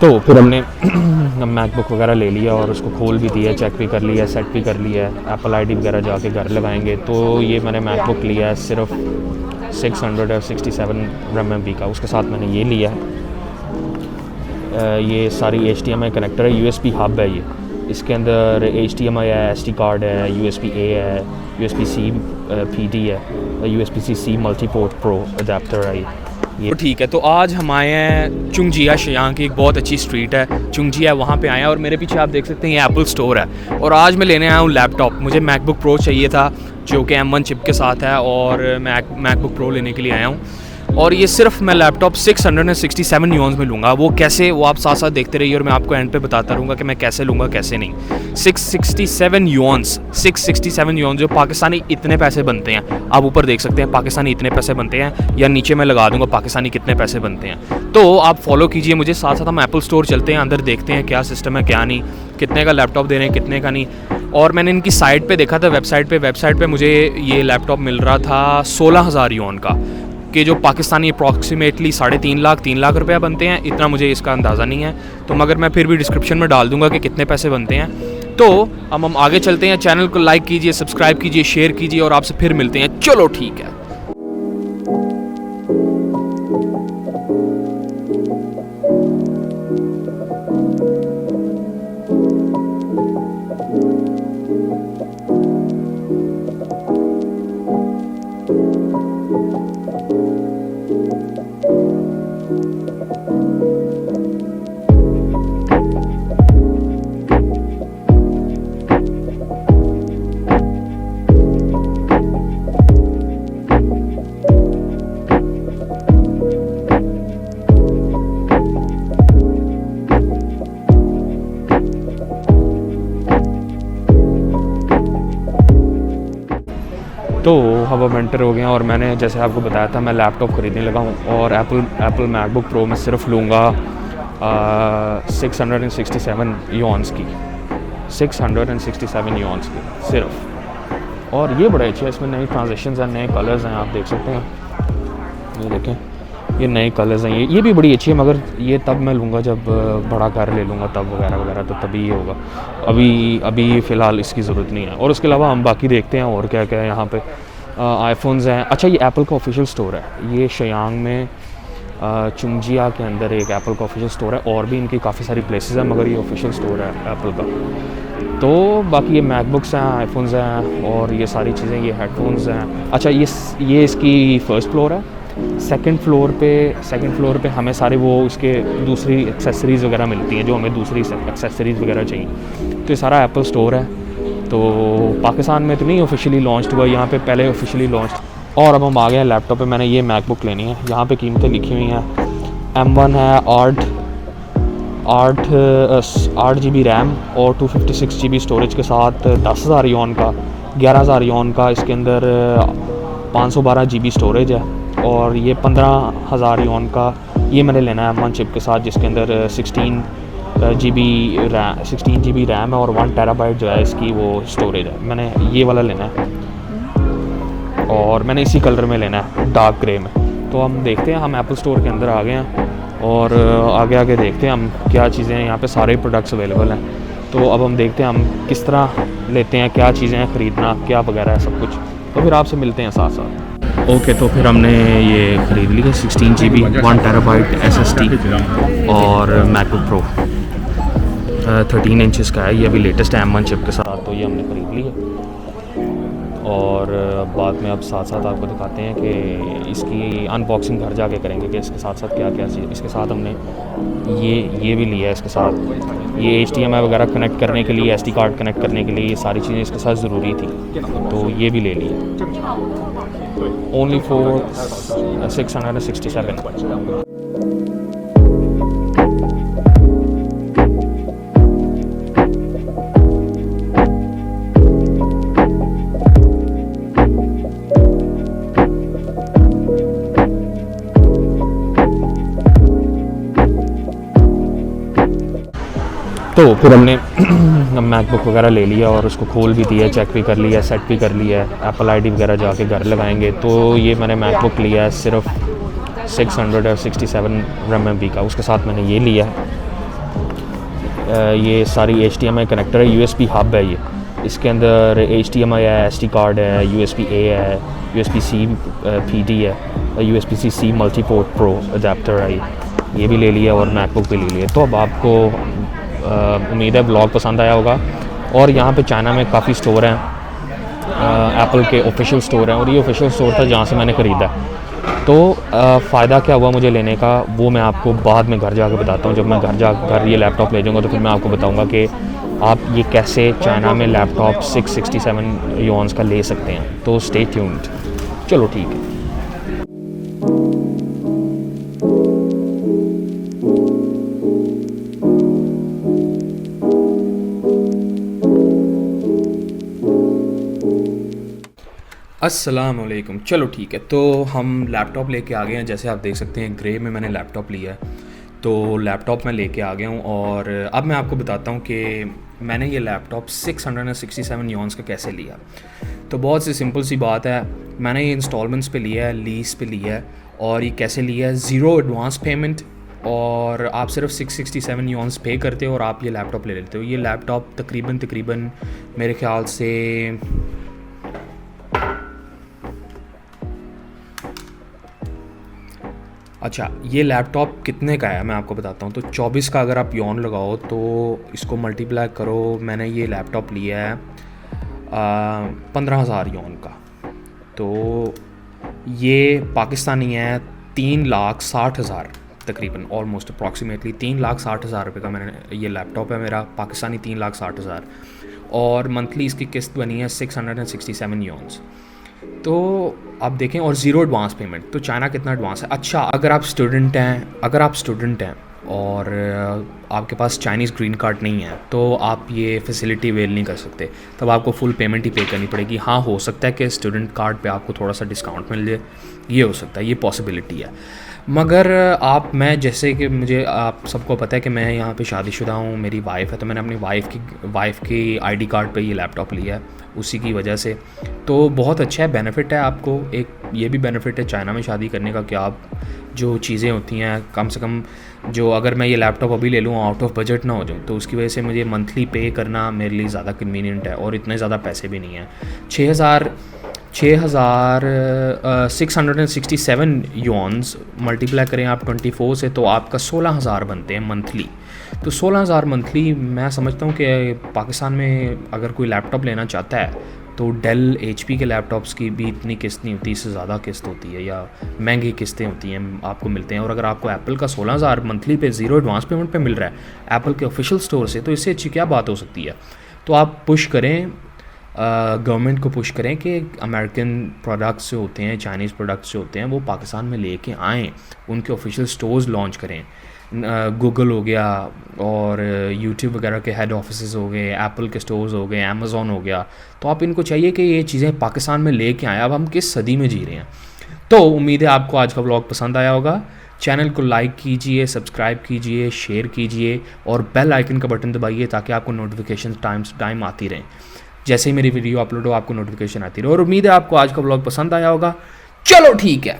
तो फिर हमने मैकबुक वगैरह ले लिया और उसको खोल भी दिया, चेक भी कर लिया, सेट भी कर लिया, एप्पल आईडी वगैरह जाके घर लगाएंगे। तो ये मैंने मैकबुक लिया है सिर्फ 667 RMB का, उसके साथ मैंने ये लिया है। ये सारी HDMI कनेक्टर है, USB हब है ये, इसके अंदर HDMI है, SD कार्ड है, USB-A है, USB-C PD है, USB-C मल्टीपोर्ट प्रो अडेप्टर है ये। ठीक है, तो आज हम आए हैं चुंगजिया, शियांग की एक बहुत अच्छी स्ट्रीट है चुंगजिया, वहाँ पे आए हैं। और मेरे पीछे आप देख सकते हैं ये एप्पल स्टोर है। और आज मैं लेने आया हूँ लैपटॉप। मुझे मैकबुक प्रो चाहिए था जो कि M1 चिप के साथ है, और मैकबुक प्रो लेने के लिए आया हूँ। और ये सिर्फ मैं लैपटॉप 667 यूएन में लूँगा। वो कैसे, वो आप साथ साथ देखते रहिए और मैं आपको एंड पे बताता रहूँगा कि मैं कैसे लूँगा कैसे नहीं। 667 यूएन जो पाकिस्तानी इतने पैसे बनते हैं, आप ऊपर देख सकते हैं पाकिस्तानी इतने पैसे बनते हैं, या नीचे मैं लगा दूँगा पाकिस्तानी कितने पैसे बनते हैं। तो आप फॉलो कीजिए मुझे, साथ साथ हम एप्पल स्टोर चलते हैं, अंदर देखते हैं क्या सिस्टम है क्या नहीं, कितने का लैपटॉप दे रहे हैं कितने का नहीं। और मैंने इनकी साइट पे देखा था, वेबसाइट पे मुझे ये लैपटॉप मिल रहा था 16,000 यूएन का, कि जो पाकिस्तानी अप्रॉक्सीमेटली 3.5 लाख रुपया बनते हैं। इतना मुझे इसका अंदाज़ा नहीं है, तो मगर मैं फिर भी डिस्क्रिप्शन में डाल दूंगा कि कितने पैसे बनते हैं। तो हम आगे चलते हैं। चैनल को लाइक कीजिए, सब्सक्राइब कीजिए, शेयर कीजिए, और आपसे फिर मिलते हैं। चलो ठीक है। तो अब हम एंटर हो गए हैं, और मैंने जैसे आपको बताया था मैं लैपटॉप ख़रीदने लगा हूँ, और एप्पल मैकबुक प्रो में सिर्फ लूँगा 667 यूएन्स की, 667 यूएन्स की सिर्फ। और ये बड़े अच्छे हैं, इसमें नई ट्रांजिशंस हैं, नए कलर्स हैं, आप देख सकते हैं। ये देखें, ये नए कलर्स हैं, ये भी बड़ी अच्छी है, मगर ये तब मैं लूँगा जब बड़ा कार ले लूँगा तब वगैरह वगैरह, तो तभी ये होगा। अभी फ़िलहाल इसकी ज़रूरत नहीं है। और उसके अलावा हम बाकी देखते हैं और क्या क्या है यहाँ पे। आईफोन्स हैं। अच्छा, ये एप्पल का ऑफिशियल स्टोर है, ये शियांग में चुंगजिया के अंदर एक एप्पल का ऑफिशियल स्टोर है। और भी इनकी काफ़ी सारी प्लेसेस हैं, मगर ये ऑफिशियल स्टोर है एप्पल का। तो बाकी ये मैकबुक्स हैं, आईफोन्स हैं, और ये सारी चीज़ें, ये हेडफोन्स हैं। अच्छा, ये इसकी फर्स्ट फ्लोर है। सेकंड फ्लोर पे हमें सारे वो इसके दूसरी एक्सेसरीज़ वगैरह मिलती हैं, जो हमें दूसरी एक्सेसरीज़ वगैरह चाहिए। तो ये सारा एप्पल स्टोर है। तो पाकिस्तान में तो नहीं ऑफिशियली लॉन्च हुआ, यहाँ पे पहले ऑफिशियली लॉन्च। और अब हम आ गए हैं लैपटॉप पे। मैंने ये मैकबुक लेनी है। यहाँ पे कीमतें लिखी हुई हैं। M1 है, 8 GB रैम और 256 GB स्टोरेज के साथ 10,000 यूएन का, 11,000 यूएन का। इसके अंदर 512 GB स्टोरेज है। और ये 15,000 यूएन का ये मैंने लेना है M1 चिप के साथ, जिसके अंदर 16 GB रैम है और 1 TB जो है इसकी वो स्टोरेज है। मैंने ये वाला लेना है, और मैंने इसी कलर में लेना है, डार्क ग्रे में। तो हम देखते हैं, हम एप्पल स्टोर के अंदर आ गए हैं, और आगे देखते हैं हम क्या चीज़ें हैं। यहाँ पे सारे प्रोडक्ट्स अवेलेबल हैं। तो अब हम देखते हैं हम किस तरह लेते हैं, क्या चीज़ें हैं ख़रीदना, क्या वगैरह है सब कुछ। तो फिर आपसे मिलते हैं साथ साथ। ओके, तो फिर हमने ये ख़रीद लिया 16 GB 1 TB SSD और मैकबुक प्रो 13 इंचज़ का है। ये अभी लेटेस्ट है M1 चिप के साथ, तो ये हमने ख़रीद लिया। और बाद में अब साथ साथ आपको दिखाते हैं कि इसकी अनबॉक्सिंग घर जाके करेंगे कि इसके साथ साथ क्या क्या चीज़। इसके साथ हमने ये भी लिया है। इसके साथ ये HDMI वगैरह कनेक्ट करने के लिए, SD कार्ड कनेक्ट करने के लिए, ये सारी चीज़ें इसके साथ ज़रूरी थी, तो ये भी ले लिए। Only for 667। तो फिर हमने मैकबुक वगैरह ले लिया और उसको खोल भी दिया, चेक भी कर लिया, सेट भी कर लिया, एप्पल आईडी वगैरह जाके घर लगाएंगे। तो ये मैंने मैकबुक लिया है सिर्फ 667 RMB का, उसके साथ मैंने ये लिया है। ये सारी HDMI कनेक्टर है, USB हब है ये, इसके अंदर HDMI है, SD कार्ड है, USB-A है, USB-C PD है, USB-C multi port pro adapter है, ये भी ले लिया और मैकबुक भी ले लिया। तो अब आपको उम्मीद है ब्लॉग पसंद आया होगा। और यहाँ पे चाइना में काफ़ी स्टोर हैं, एप्पल के ऑफिशियल स्टोर हैं, और ये ऑफिशियल स्टोर था जहाँ से मैंने ख़रीदा। तो फ़ायदा क्या हुआ मुझे लेने का वो मैं आपको बाद में घर जाकर बताता हूँ। जब मैं घर ये लैपटॉप ले जाऊँगा तो फिर मैं आपको बताऊँगा कि आप ये कैसे चाइना में लैपटॉप 667 युआन्स का ले सकते हैं। तो स्टे ट्यून्ड। चलो ठीक है। अस्सलामुअलैकुम। चलो ठीक है, तो हम लैपटॉप लेके आ गए हैं। जैसे आप देख सकते हैं ग्रे में मैंने लैपटॉप लिया है, तो लैपटॉप मैं लेके आ गया हूँ। और अब मैं आपको बताता हूँ कि मैंने ये लैपटॉप 667 युआन्स का कैसे लिया। तो बहुत सी सिंपल सी बात है, मैंने ये इंस्टॉलमेंट्स पे लिया है, लीज पे लिया है। और ये कैसे लिया है, ज़ीरो एडवांस पेमेंट, और आप सिर्फ 667 युआन्स पे करते हो और आप ये लैपटॉप ले लेते हो। ये लैपटॉप तकरीबन मेरे ख्याल से अच्छा, ये लैपटॉप कितने का है मैं आपको बताता हूँ। तो 24 का अगर आप युआन लगाओ तो इसको मल्टीप्लाई करो। मैंने ये लैपटॉप लिया है 15,000 युआन का, तो ये पाकिस्तानी है 3,60,000 तकरीबन, ऑलमोस्ट अप्रॉक्सीमेटली 3,60,000 रुपये का मैंने ये लैपटॉप है मेरा, पाकिस्तानी 3,60,000। और मंथली इसकी किस्त बनी है 667 युआन्स। तो आप देखें, और ज़ीरो एडवांस पेमेंट। तो चाइना कितना एडवांस है। अच्छा, अगर आप स्टूडेंट हैं और आपके पास चाइनीज़ ग्रीन कार्ड नहीं है तो आप ये फैसिलिटी अवेल नहीं कर सकते, तब आपको फुल पेमेंट ही पे करनी पड़ेगी। हाँ, हो सकता है कि स्टूडेंट कार्ड पे आपको थोड़ा सा डिस्काउंट मिल जाए, ये हो सकता है, ये पॉसिबिलिटी है। मगर मैं जैसे कि मुझे आप सबको पता है कि मैं यहाँ पे शादीशुदा हूँ, मेरी वाइफ़ है, तो मैंने अपनी वाइफ़ की ID कार्ड पे ये लैपटॉप लिया है उसी की वजह से। तो बहुत अच्छा है, बेनिफिट है आपको। एक ये भी बेनिफिट है चाइना में शादी करने का कि आप जो चीज़ें होती हैं कम से कम, जो अगर मैं ये लैपटॉप अभी ले लूँ आउट ऑफ बजट ना हो जाऊँ, तो उसकी वजह से मुझे मंथली पे करना मेरे लिए ज़्यादा कन्वीनियंट है, और इतने ज़्यादा पैसे भी नहीं हैं। 667 युआन्स मल्टीप्लाई करें आप 24 से, तो आपका 16,000 बनते हैं मंथली। तो 16,000 मंथली मैं समझता हूँ कि पाकिस्तान में अगर कोई लैपटॉप लेना चाहता है तो डेल HP के लैपटॉप्स की भी इतनी किस्त नहीं होती, इससे ज़्यादा किस्त होती है या महंगी किस्तें होती हैं, आपको मिलते हैं। और अगर आपको एप्पल का 16,000 मंथली पे ज़ीरो एडवांस पेमेंट पे मिल रहा है एप्पल के ऑफिशियल स्टोर से, तो इससे अच्छी क्या बात हो सकती है। तो आप पुश करें, गवर्नमेंट को पुश करें कि अमेरिकन प्रोडक्ट्स जो होते हैं, चाइनीज़ प्रोडक्ट्स जो होते हैं, वो पाकिस्तान में लेके आएँ, उनके ऑफिशियल स्टोर्स लॉन्च करें। गूगल हो गया और यूट्यूब वगैरह के हेड ऑफिसेज़ हो गए, एप्पल के स्टोर्स हो गए, अमेज़ॉन हो गया। तो आप इनको चाहिए कि ये चीज़ें पाकिस्तान में लेके आएँ। अब हम किस सदी में जी रहे हैं। तो उम्मीद है आपको आज का व्लॉग पसंद आया होगा। चैनल को लाइक कीजिए, सब्सक्राइब कीजिए, शेयर कीजिए और बेल आइकन का बटन दबाइए ताकि आपको नोटिफिकेशन टाइम आती रहें। जैसे ही मेरी वीडियो अपलोड हो आपको नोटिफिकेशन आती रहे। और उम्मीद है आपको आज का व्लॉग पसंद आया होगा। चलो ठीक है।